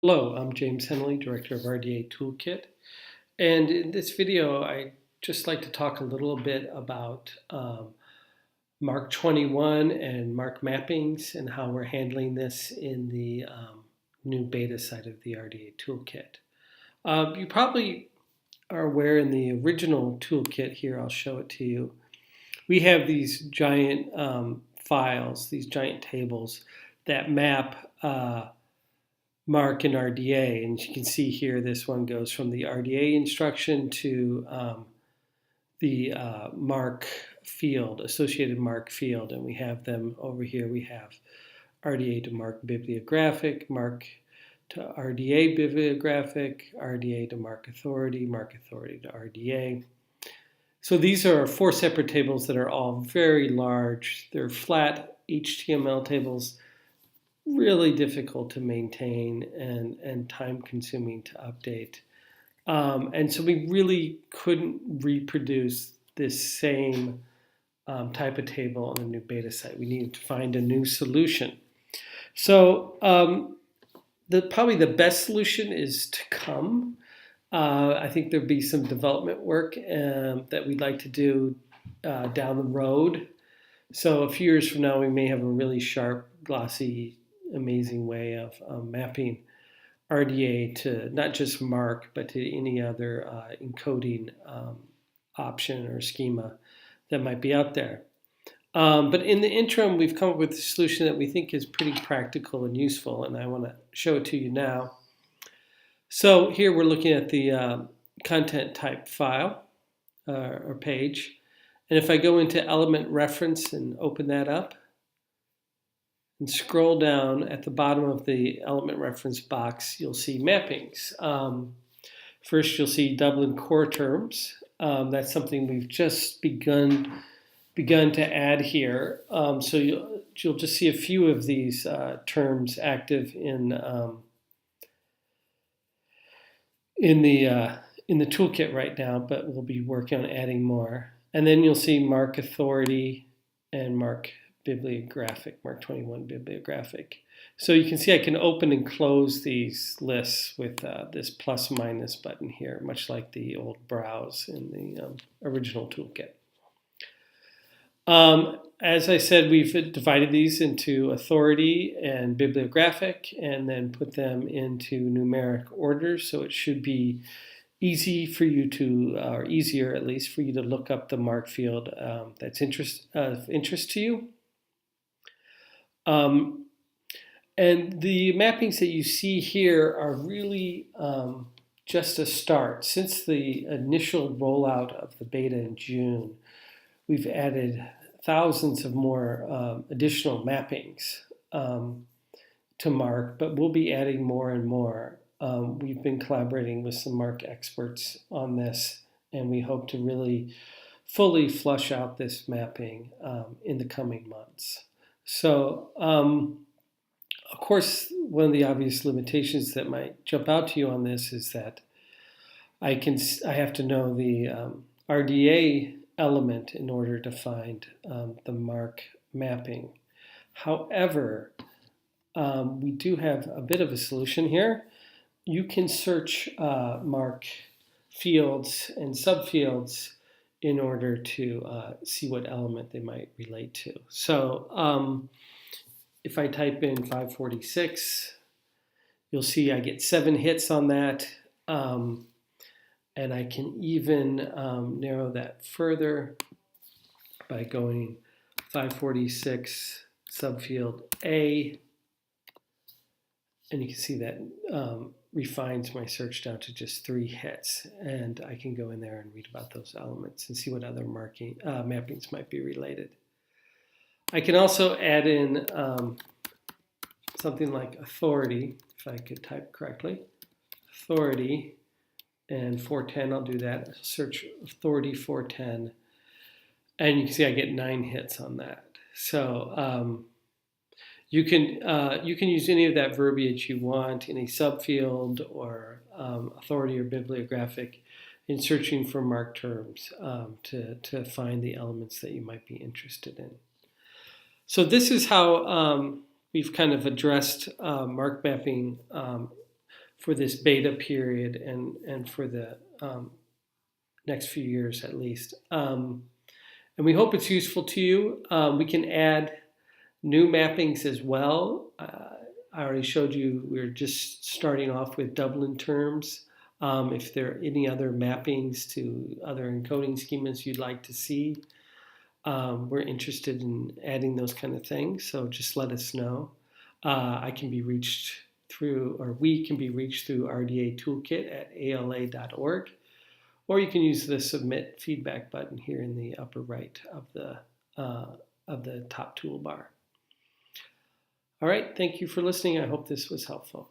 Hello, I'm James Henley, Director of RDA Toolkit. And in this video, I'd just like to talk a little bit about MARC 21 and MARC mappings and how we're handling this in the new beta site of the RDA Toolkit. You probably are aware in the original toolkit here, I'll show it to you. We have these giant files, these giant tables that map MARC and RDA, and you can see here this one goes from the RDA instruction to the MARC field, associated MARC field, and we have them over here. We have RDA to MARC bibliographic, MARC to RDA bibliographic, RDA to MARC authority to RDA. So these are 4 separate tables that are all very large. They're flat HTML tables, really difficult to maintain and time-consuming to update. And so we really couldn't reproduce this same type of table on the new beta site. We needed to find a new solution. So probably the best solution is to come. I think there'll be some development work that we'd like to do down the road. So a few years from now, we may have a really sharp, glossy, amazing way of mapping RDA to not just MARC, but to any other encoding option or schema that might be out there. But in the interim, we've come up with a solution that we think is pretty practical and useful, and I want to show it to you now. So here we're looking at the content type file or page, and if I go into element reference and open that up, and scroll down at the bottom of the element reference box, you'll see mappings. First, you'll see Dublin core terms. That's something we've just begun to add here. So you'll just see a few of these terms active in the toolkit right now, but we'll be working on adding more. And then you'll see MARC authority and MARC bibliographic, MARC 21 bibliographic. So you can see I can open and close these lists with this plus minus button here, much like the old browse in the original toolkit. As I said, we've divided these into authority and bibliographic and then put them into numeric order. So it should be easy for you to, or easier at least, for you to look up the MARC field that's of interest to you. And the mappings that you see here are really just a start. Since the initial rollout of the beta in June, we've added thousands of more additional mappings to MARC, but we'll be adding more and more. We've been collaborating with some MARC experts on this, and we hope to really fully flush out this mapping in the coming months. So, of course, one of the obvious limitations that might jump out to you on this is that I have to know the RDA element in order to find the MARC mapping. However, we do have a bit of a solution here. You can search MARC fields and subfields in order to see what element they might relate to. So if I type in 546, you'll see I get 7 hits on that. And I can even narrow that further by going 546 subfield A. And you can see that refines my search down to just 3 hits. And I can go in there and read about those elements and see what other mappings might be related. I can also add in something like authority, if I could type correctly. Authority and 410, I'll do that. Search authority 410. And you can see I get 9 hits on that. So you can use any of that verbiage you want, any subfield or authority or bibliographic, in searching for MARC terms to find the elements that you might be interested in. So this is how we've kind of addressed MARC mapping this beta period and for the next few years at least. And we hope it's useful to you. We can add new mappings as well. I already showed you we're just starting off with Dublin terms. If there are any other mappings to other encoding schemas you'd like to see, we're interested in adding those kind of things, so just let us know. I can be reached through, or we can be reached through RDA Toolkit at ala.org, or you can use the submit feedback button here in the upper right of the top toolbar. All right, thank you for listening. I hope this was helpful.